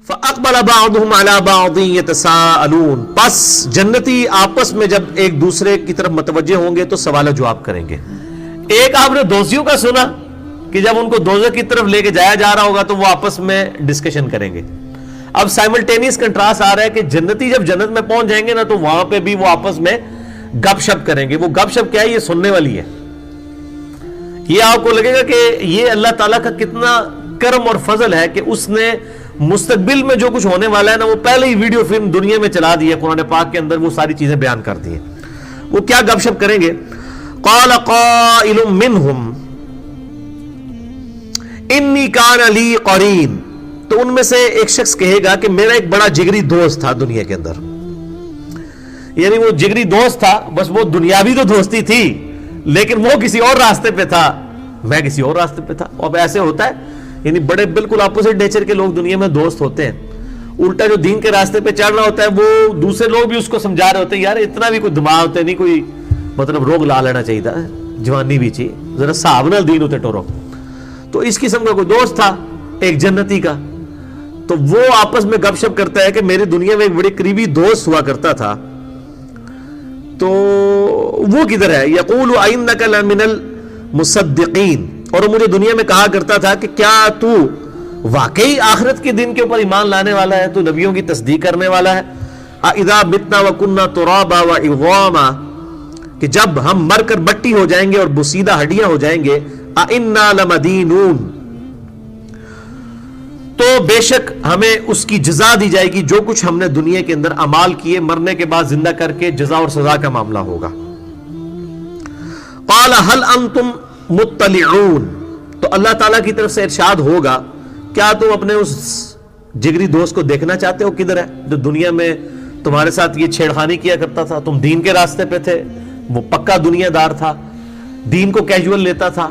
فَأَقْبَلَ بَعْضُهُمْ عَلَى بَعْضٍ يَتَسَاءَلُونَ، پس جنتی آپس میں جب ایک دوسرے کی طرف متوجہ ہوں گے تو سوال و جواب کریں گے۔ ایک آپ نے دوستیوں کا سنا کہ جب ان کو دوزخ کی طرف لے کے جایا جا رہا ہوگا تو وہ آپس میں ڈسکشن کریں گے۔ اب سائملٹینیس کنٹراسٹ آ رہا ہے کہ جنتی جب جنت میں پہنچ جائیں گے نا تو وہاں پہ بھی وہ آپس میں گپ شپ کریں گے۔ وہ گپ شپ کیا ہے؟ یہ سننے والی ہے۔ یہ آپ کو لگے گا کہ یہ اللہ تعالیٰ کا کتنا کرم اور فضل ہے کہ اس نے مستقبل میں جو کچھ ہونے والا ہے نا وہ پہلے ہی ویڈیو فلم دنیا میں چلا دی ہے، قرآن پاک کے اندر وہ ساری چیزیں بیان کر دی ہیں۔ وہ کیا گپ شپ کریں گے؟ قال قائل منہم انی کان لی قرین، تو ان میں سے ایک شخص کہے گا کہ میرا ایک بڑا جگری دوست تھا دنیا کے اندر، یعنی وہ جگری دوست تھا، بس وہ دنیاوی تو دوستی تھی لیکن وہ کسی اور راستے پہ تھا، میں کسی اور راستے پہ تھا۔ اب ایسے ہوتا ہے، یعنی بڑے بالکل اپوزٹ نیچر کے لوگ دنیا میں دوست ہوتے ہیں۔ الٹا جو دین کے راستے پہ چڑھ رہا ہوتا ہے وہ دوسرے لوگ بھی اس کو سمجھا رہے ہوتے ہیں یار اتنا بھی کوئی دماغ ہوتا ہے نہیں، کوئی مطلب روگ لا لینا چاہیے تھا، جوانی بھی چاہیے، ذرا صاحب نال دین ہوتے ٹورو۔ تو اس قسم کا کوئی دوست تھا ایک جنتی کا، تو وہ آپس میں گپ شپ کرتا ہے کہ میری دنیا میں ایک بڑے قریبی دوست ہوا کرتا تھا، تو وہ کدھر ہے؟ یقول انک لمن المصدقین، اور وہ مجھے دنیا میں کہا کرتا تھا کہ کیا تو واقعی آخرت کے دن کے اوپر ایمان لانے والا ہے، تو نبیوں کی تصدیق کرنے والا ہے۔ اذا متنا وکنا ترابا وعظاما، کہ جب ہم مر کر مٹی ہو جائیں گے اور بسیدہ ہڈیاں ہو جائیں گے، انا لمدینون، تو بے شک ہمیں اس کی جزا دی جائے گی جو کچھ ہم نے دنیا کے اندر اعمال کیے، مرنے کے بعد زندہ کر کے جزا اور سزا کا معاملہ ہوگا۔ قال هل انتم مطلعون، تو اللہ تعالیٰ کی طرف سے ارشاد ہوگا کیا تم اپنے اس جگری دوست کو دیکھنا چاہتے ہو کدھر ہے، جو دنیا میں تمہارے ساتھ یہ چھیڑخانی کیا کرتا تھا، تم دین کے راستے پہ تھے، وہ پکا دنیا دار تھا، دین کو کیجول لیتا تھا،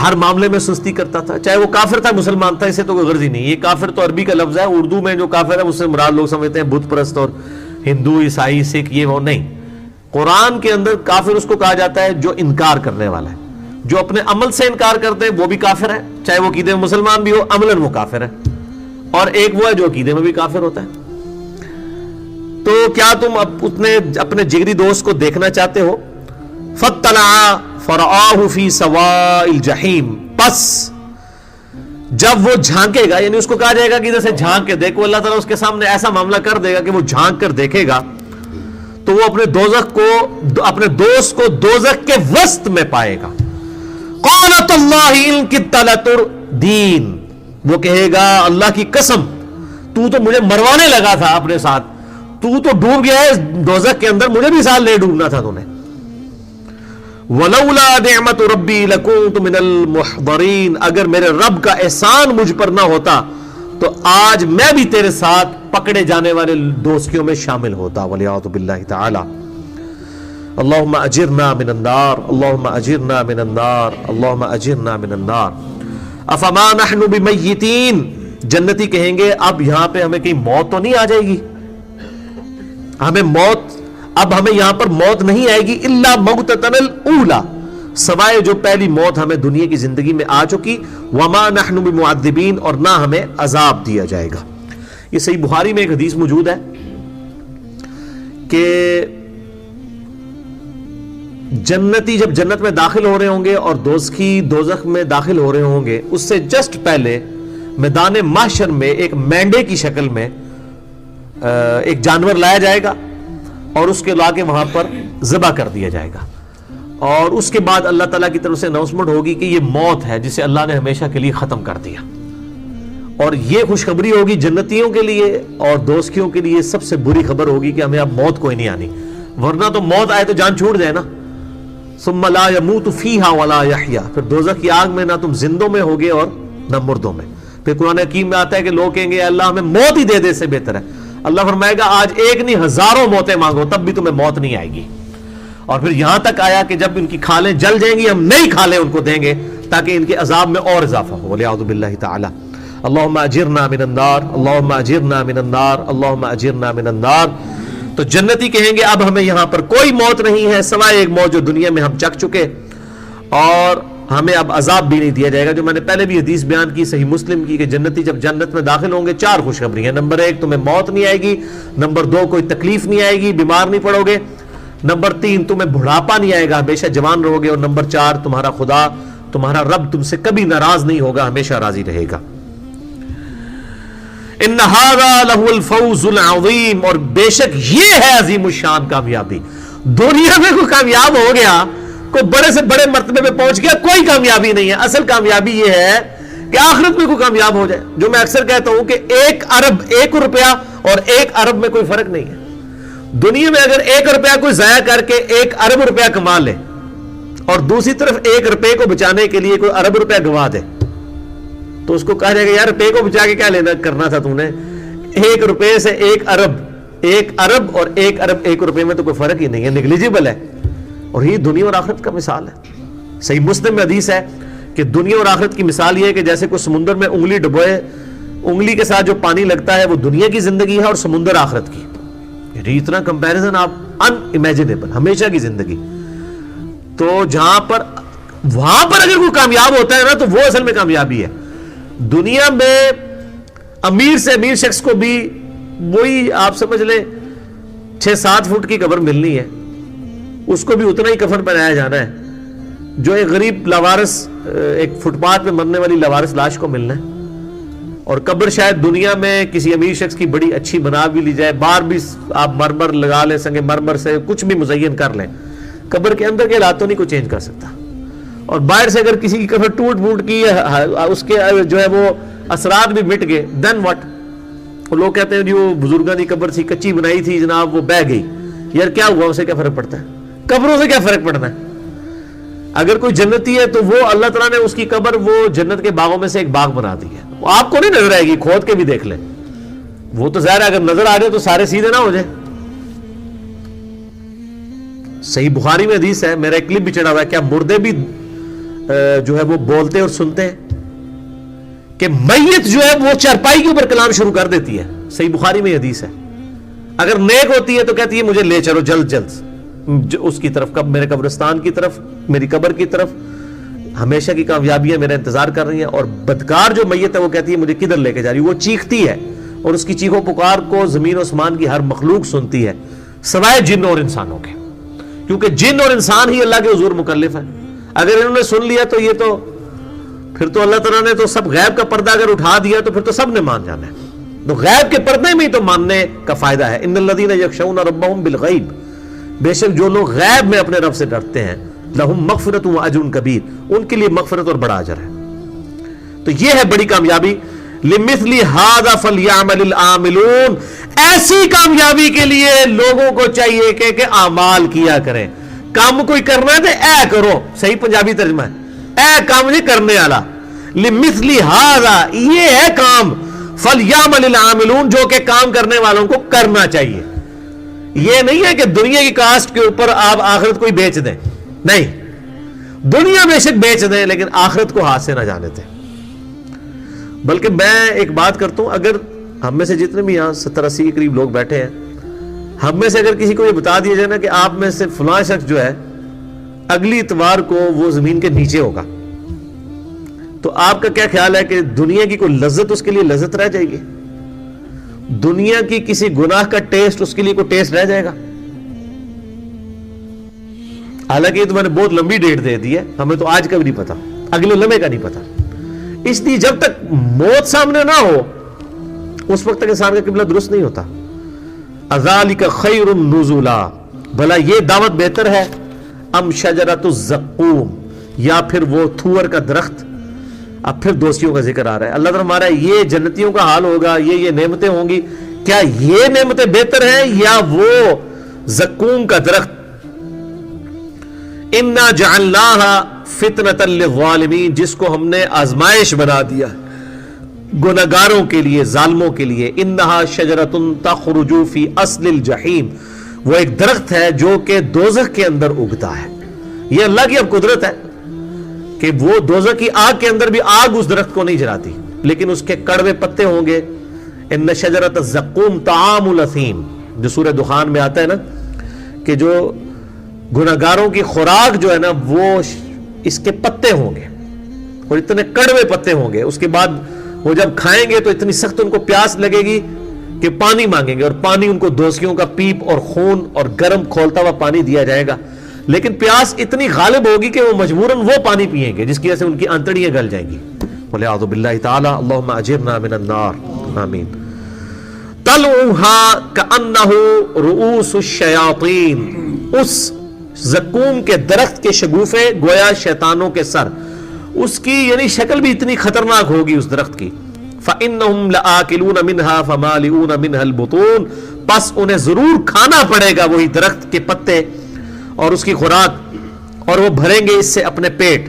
ہر معاملے میں سستی کرتا تھا، چاہے وہ کافر تھا مسلمان تھا، اسے تو کوئی غرض ہی نہیں۔ یہ کافر تو عربی کا لفظ ہے، اردو میں جو کافر ہے اس سے مراد لوگ سمجھتے ہیں بت پرست اور ہندو عیسائی سکھ، یہ وہ نہیں۔ قرآن کے اندر کافر اس کو کہا جاتا ہے جو انکار کرنے والا ہے، جو اپنے عمل سے انکار کرتے ہیں وہ بھی کافر ہے، چاہے وہ عقیدے میں مسلمان بھی ہو، عملاً وہ کافر ہے۔ اور ایک وہ ہے جو عقیدے میں بھی کافر ہوتا ہے۔ تو کیا تم اپنے جگری دوست کو دیکھنا چاہتے ہو؟ فَاطَّلَعَ فَرَآهُ فِي سَوَاءِ الْجَحِيمِ، پس جب وہ جھانکے گا، یعنی اس کو کہا جائے گا کہ ادھر سے جھانک کے دیکھو، اللہ تعالیٰ اس کے سامنے ایسا معاملہ کر دے گا کہ وہ جھانک کر دیکھے گا تو وہ اپنے دوست کو دوزخ کے وسط میں پائے گا۔ قَالَتَ اللَّهِ إِن كِدتَّ لَتُرْدِينِ، وہ کہے گا اللہ کی قسم تو مجھے مروانے لگا تھا اپنے ساتھ، تو ڈوب گیا ہے دوزخ کے اندر، مجھے بھی ساتھ لے ڈوبنا تھا تو نے۔ وَلَوْلَا نِعْمَةُ رَبِّي لَكُنْتُ مِنَ الْمُحْضَرِينَ، اگر میرے رب کا احسان مجھ پر نہ ہوتا تو آج میں بھی تیرے ساتھ پکڑے جانے والے دوستیوں میں شامل ہوتا۔ وَلِعَوْذُ بِاللَّهِ تَعَالَى اللہم اجرنا من النار، اللہم اجرنا من النار، اللہم اجرنا من النار۔ افما نحن بمیتین، جنتی کہیں گے اب یہاں پہ ہمیں کہیں موت تو نہیں آ جائے گی، اب ہمیں یہاں پر موت نہیں آئے گی، الا موتتنا الاولی، سوائے جو پہلی موت ہمیں دنیا کی زندگی میں آ چکی، وما نحن بمعذبین، اور نہ ہمیں عذاب دیا جائے گا۔ یہ صحیح بخاری میں ایک حدیث موجود ہے کہ جنتی جب جنت میں داخل ہو رہے ہوں گے اور دوزخی دوزخ میں داخل ہو رہے ہوں گے، اس سے جسٹ پہلے میدان محشر میں ایک مینڈے کی شکل میں ایک جانور لایا جائے گا اور اس کے لا کے وہاں پر ذبح کر دیا جائے گا، اور اس کے بعد اللہ تعالیٰ کی طرف سے اناؤنسمنٹ ہوگی کہ یہ موت ہے جسے اللہ نے ہمیشہ کے لیے ختم کر دیا، اور یہ خوشخبری ہوگی جنتیوں کے لیے، اور دوزخیوں کے لیے سب سے بری خبر ہوگی کہ ہمیں اب موت کوئی نہیں آنی، ورنہ تو موت آئے تو جان چھوٹ جائے نا۔ ثم لا يموت فيها ولا يحيى، پھر دوزخ کی آگ میں نہ تم زندوں میں ہوگے اور نہ مردوں میں۔ پھر قرآن حکیم میں آتا ہے کہ لوگ کہیں گے اللہ ہمیں موت ہی دے دے، سے بہتر ہے۔ اللہ فرمائے گا آج ایک نہیں ہزاروں موتیں مانگو تب بھی تمہیں موت نہیں آئے گی۔ اور پھر یہاں تک آیا کہ جب ان کی کھالیں جل جائیں گی ہم نئی کھالیں ان کو دیں گے تاکہ ان کے عذاب میں اور اضافہ ہو۔ وَلِعَوْذُ بِاللَّهِ تَعَالَى اللہم اجرنا من النار، اللہم اجرنا من النار، اللہم اجرنا من النار۔ تو جنتی کہیں گے اب ہمیں یہاں پر کوئی موت نہیں ہے سوائے ایک موت جو دنیا میں ہم چکھ چکے، اور ہمیں اب عذاب بھی نہیں دیا جائے گا. جو میں نے پہلے بھی حدیث بیان کی صحیح مسلم کی کہ جنتی جب جنت میں داخل ہوں گے 4 خوشخبری ہیں. نمبر 1 تمہیں موت نہیں آئے گی. نمبر 2 کوئی تکلیف نہیں آئے گی, بیمار نہیں پڑو گے. نمبر 3 تمہیں بڑھاپا نہیں آئے گا, ہمیشہ جوان رہو گے. اور نمبر 4 تمہارا خدا تمہارا رب تم سے کبھی ناراض نہیں ہوگا, ہمیشہ راضی رہے گا. ان ھذا لہو الفوز العظیم, اور بے شک یہ ہے عظیم الشان کامیابی. دنیا میں کوئی کامیاب ہو گیا, کوئی بڑے سے بڑے مرتبے پہ پہنچ گیا, کوئی کامیابی نہیں ہے. اصل کامیابی یہ ہے کہ آخرت میں کوئی کامیاب ہو جائے. جو میں اکثر کہتا ہوں کہ 1 ارب 1 روپیہ اور 1 ارب میں کوئی فرق نہیں ہے. دنیا میں اگر 1 روپیہ کوئی ضائع کر کے 1 ارب روپیہ کما لے اور دوسری طرف 1 روپے کو بچانے کے لیے کوئی ارب روپیہ گنوا دے, تو اس کو کہا جائے گا یار روپے کو بچا کے کیا لینا کرنا تھا تو نے, 1 روپے سے 1 ارب اور 1 ارب 1 روپے میں تو کوئی فرق ہی نہیں ہے, نیگلیجبل ہے. اور یہ دنیا اور آخرت کا مثال ہے. صحیح مسلم میں حدیث ہے کہ دنیا اور آخرت کی مثال یہ ہے کہ جیسے کوئی سمندر میں انگلی ڈبوئے, انگلی کے ساتھ جو پانی لگتا ہے وہ دنیا کی زندگی ہے اور سمندر آخرت کی. اتنا کمپیریزن آپ ان امیجنیبل, ہمیشہ کی زندگی. تو جہاں پر وہاں پر اگر کوئی کامیاب ہوتا ہے نا تو وہ اصل میں کامیابی ہے. دنیا میں امیر سے امیر شخص کو بھی وہی آپ سمجھ لیں 6-7 فٹ کی قبر ملنی ہے, اس کو بھی اتنا ہی کفن پہنایا جانا ہے جو ایک غریب لاوارث, ایک فٹ پاتھ پہ مرنے والی لاوارث لاش کو ملنا ہے. اور قبر شاید دنیا میں کسی امیر شخص کی بڑی اچھی بنا بھی لی جائے, باہر بھی آپ مرمر لگا لیں, سنگ مرمر سے کچھ بھی مزین کر لیں, قبر کے اندر کے حالات تو نہیں کوئی چینج کر سکتا. اور باہر سے اگر کسی کی قبر ٹوٹ پھوٹ کی اس کے جو ہے وہ اثرات بھی مٹ گئے, دین واٹ. لوگ کہتے ہیں جی وہ بزرگاں کی قبر تھی, کچی بنائی تھی جناب, وہ بہ گئی. یار کیا ہوا, اسے کیا فرق پڑتا ہے, قبروں سے کیا فرق پڑنا ہے. اگر کوئی جنتی ہے تو وہ اللہ تعالیٰ نے اس کی قبر وہ جنت کے باغوں میں سے ایک باغ بنا دی ہے. وہ آپ کو نہیں نظر آئے گی, کھود کے بھی دیکھ لیں. وہ تو ظاہر ہے اگر نظر آ رہے تو سارے سیدھے نہ ہو جائے. صحیح بخاری میں حدیث ہے, میرا ایک کلپ بھی چڑھا ہوا ہے, کیا مردے بھی جو ہے وہ بولتے اور سنتے ہیں کہ میت جو ہے وہ چارپائی کے اوپر کلام شروع کر دیتی ہے. صحیح بخاری میں حدیث ہے. اگر نیک ہوتی ہے تو کہتی ہے مجھے لے چلو جلد جلد اس کی طرف, کب میرے قبرستان کی طرف, میری قبر کی طرف, ہمیشہ کی کامیابیاں میرا انتظار کر رہی ہیں. اور بدکار جو میت ہے وہ کہتی ہے مجھے کدھر لے کے جا رہی. وہ چیختی ہے اور اس کی چیخو پکار کو زمین و آسمان کی ہر مخلوق سنتی ہے سوائے جن اور انسانوں کے, کیونکہ جن اور انسان ہی اللہ کے حضور مکلف ہیں. اگر انہوں نے سن لیا تو یہ تو پھر تو اللہ تعالیٰ نے تو سب غیب کا پردہ اگر اٹھا دیا تو پھر تو سب نے مان جانا ہے. تو غیب کے پردے میں ہی تو ماننے کا فائدہ ہے. ان الذین یخشون ربهم بالغیب, بے شک جو لوگ غیب میں اپنے رب سے ڈرتے ہیں, لہم مغفرت و اجر کبیر, ان کے لیے مغفرت اور بڑا اجر ہے. تو یہ ہے بڑی کامیابی. لمثل ھذا فلیعمل العاملون, ایسی کامیابی کے لیے لوگوں کو چاہیے کہ اعمال کیا کریں. کام کوئی کرنا ہے تو اے کرو, صحیح پنجابی ترجمہ ہے, اے کام نہیں کرنے والا. لمثل ھذا, یہ ہے کام, فلیعمل العاملون, جو کہ کام کرنے والوں کو کرنا چاہیے. یہ نہیں ہے کہ دنیا کی کاسٹ کے اوپر آپ آخرت کو ہی بیچ دیں, نہیں, دنیا میں شک بیچ دیں لیکن آخرت کو ہاتھ سے نہ جانے دیں. بلکہ میں ایک بات کرتا ہوں, اگر ہم میں سے جتنے بھی یہاں 70-80 کے قریب لوگ بیٹھے ہیں, ہم میں سے اگر کسی کو یہ بتا دیا جائے نا کہ آپ میں سے فلاں شخص جو ہے اگلی اتوار کو وہ زمین کے نیچے ہوگا, تو آپ کا کیا خیال ہے کہ دنیا کی کوئی لذت اس کے لیے لذت رہ جائے گی؟ دنیا کی کسی گناہ کا ٹیسٹ اس کے لیے کوئی ٹیسٹ رہ جائے گا؟ حالانکہ یہ تو میں نے بہت لمبی ڈیٹ دے دی ہے, ہمیں تو آج کا بھی نہیں پتا, اگلے لمحے کا نہیں پتا. اس لیے جب تک موت سامنے نہ ہو اس وقت تک انسان کا قبلہ درست نہیں ہوتا. اذالک خیر نزلا, بھلا یہ دعوت بہتر ہے, ام شجرۃ الزقوم, یا پھر وہ تھور کا درخت. اب پھر دوستیوں کا ذکر آ رہا ہے. اللہ تعالیٰ ہمارا یہ جنتیوں کا حال ہوگا, یہ نعمتیں ہوں گی, کیا یہ نعمتیں بہتر ہیں یا وہ زقوم کا درخت؟ انا جعلناها فتنۃ للظالمین, جس کو ہم نے آزمائش بنا دیا گناہگاروں کے لیے, ظالموں کے لیے. انہا شجرۃ تخرج فی اصل الجحیم, وہ ایک درخت ہے جو کہ دوزخ کے اندر اگتا ہے. یہ اللہ کی اب قدرت ہے کہ وہ دوزخ کی آگ کے اندر بھی آگ اس درخت کو نہیں جلاتی, لیکن اس کے کڑوے پتے ہوں گے. ان شجرۃ الزقوم طعام الاثیم, جو سورہ دخان میں آتا ہے نا کہ جو گناہگاروں کی خوراک جو ہے نا وہ اس کے پتے ہوں گے اور اتنے کڑوے پتے ہوں گے. اس کے بعد وہ جب کھائیں گے تو اتنی سخت ان کو پیاس لگے گی کہ پانی مانگیں گے, اور پانی ان کو دوسیوں کا پیپ اور خون اور گرم کھولتا ہوا پانی دیا جائے گا. لیکن پیاس اتنی غالب ہوگی کہ وہ مجبوراً وہ پانی پیئیں گے جس کی وجہ سے ان کی انتڑیاں گل جائیں گی. وَلِعَوْذُ بِاللَّهِ تَعَالَى اللَّهُمَّ أَجِرْنَا مِنَ النَّارِ آمین. طَلْعُهَا كَأَنَّهُ رُؤُوسُ الشَّيَاطِينِ, اس زقوم کے درخت کے شگوفے گویا شیطانوں کے سر. اس کی یعنی شکل بھی اتنی خطرناک ہوگی اس درخت کی. فَإِنَّهُمْ لَآكِلُونَ مِنْهَا فَمَالِئُونَ مِنْهَا الْبُطُونَ, پس انہیں ضرور کھانا پڑے گا وہی درخت کے پتے اور اس کی خوراک, اور وہ بھریں گے اس سے اپنے پیٹ.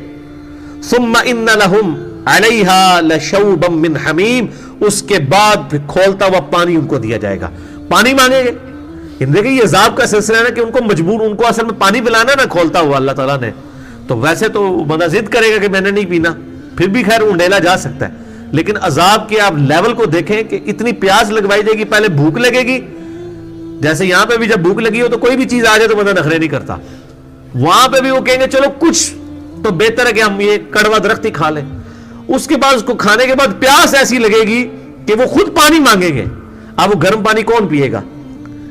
ثُمَّ إِنَّ لَهُمْ عَلَيْهَا لَشَوْبًا مِّنْ حَمِيمٍ, اس کے بعد پھر کھولتا ہوا پانی ان کو دیا جائے گا. پانی مانگیں گے. دیکھیں یہ عذاب کا سلسلہ ہے کہ ان کو مجبور, ان کو اصل میں پانی پلانا نا کھولتا ہوا اللہ تعالیٰ نے. تو ویسے تو بندہ ضد کرے گا کہ میں نے نہیں پینا, پھر بھی خیر انڈیلا جا سکتا ہے. لیکن عذاب کے آپ لیول کو دیکھیں کہ اتنی پیاس لگوائی جائے گی, پہلے بھوک لگے گی, جیسے یہاں پہ بھی جب بھوک لگی ہو تو کوئی بھی چیز آ جائے تو بندہ نخرے نہیں کرتا. وہاں پہ بھی وہ کہیں گے چلو کچھ تو بہتر ہے کہ ہم یہ کڑوا درخت ہی کھا لیں. اس کے بعد اس کو کھانے کے بعد پیاس ایسی لگے گی کہ وہ خود پانی مانگیں گے. اب وہ گرم پانی کون پیے گا,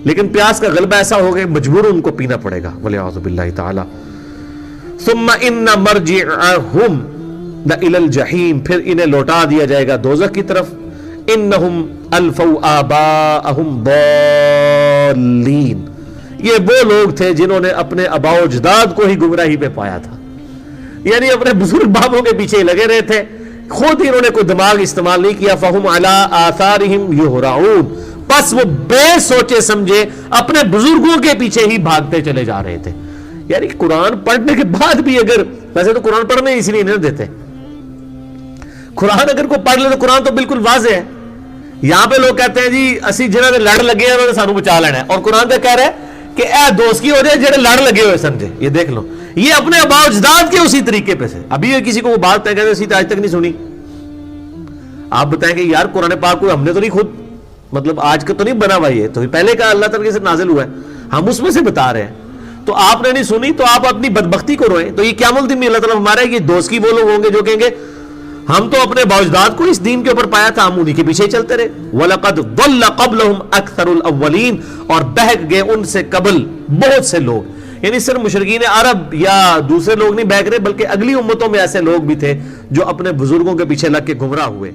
لیکن پیاس کا غلبہ ایسا ہوگا مجبور ان کو پینا پڑے گا. وَلِعَوْذُ بِاللَّهِ تَعَالَى. ثُمَّ إِنَّ مَرْجِعَهُمْ لَإِلَى الْجَحِيمِ, پھر انہیں لوٹا دیا جائے گا دوزخ کی طرف. إِنَّهُمْ أَلْفَوْا آبَاءَهُمْ ضَالِّينَ, یہ وہ لوگ تھے جنہوں نے اپنے آباء و اجداد کو ہی گمراہی پہ پایا تھا, یعنی اپنے بزرگ بابوں کے پیچھے لگے رہے تھے, خود ہی انہوں نے کوئی دماغ استعمال نہیں کیا. فَهُمْ عَلَىٰ آثَارِهِمْ يُهْرَعُونَ, پس وہ بے سوچے سمجھے اپنے بزرگوں کے پیچھے ہی بھاگتے چلے جا رہے تھے. یعنی قرآن پڑھنے کے بعد بھی اگر, ویسے تو قرآن پڑھنے اس لیے نہیں دیتے, قرآن اگر کوئی پڑھ لے تو قرآن تو بالکل واضح ہے. یہاں پہ لوگ کہتے ہیں جی اسی جنہوں نے لڑ لگے ہیں سانو بچا لینا ہے, اور قرآن تو کہہ رہا ہے کہ اے دوست کی ہو جائے جڑے لڑ لگے ہوئے سمجھے. یہ دیکھ لو, یہ اپنے آباء و اجداد کے اسی طریقے پہ سے. ابھی کسی کو وہ بات طے کہتے اسی آج تک نہیں سنی. آپ بتائیں کہ یار قرآن پاک کو ہم نے تو نہیں خود, مطلب آج کا تو نہیں بنا ہوا, یہ تو پہلے کا اللہ تعالیٰ سے نازل ہوا ہے, ہم اس میں سے بتا رہے ہیں. تو آپ نے نہیں سنی تو آپ اپنی بدبختی کو روئیں. تو یہ قیامت الدین میں اللہ تعالیٰ ہمارا ہے, یہ دوست کی وہ لوگ ہوں گے جو کہیں گے ہم تو اپنے باوجداد کو اس دین کے اوپر پایا تھا, ہم انہی کے پیچھے چلتے رہے. وَلَقَدْ ضَلَّ قَبْلَهُمْ أَكْثَرُ الْأَوَّلِينَ, اور بہک گئے ان سے قبل بہت سے لوگ. یعنی صرف مشرکین عرب یا دوسرے لوگ نہیں بہک رہے, بلکہ اگلی امتوں میں ایسے لوگ بھی تھے جو اپنے بزرگوں کے پیچھے لگ کے گمراہ ہوئے.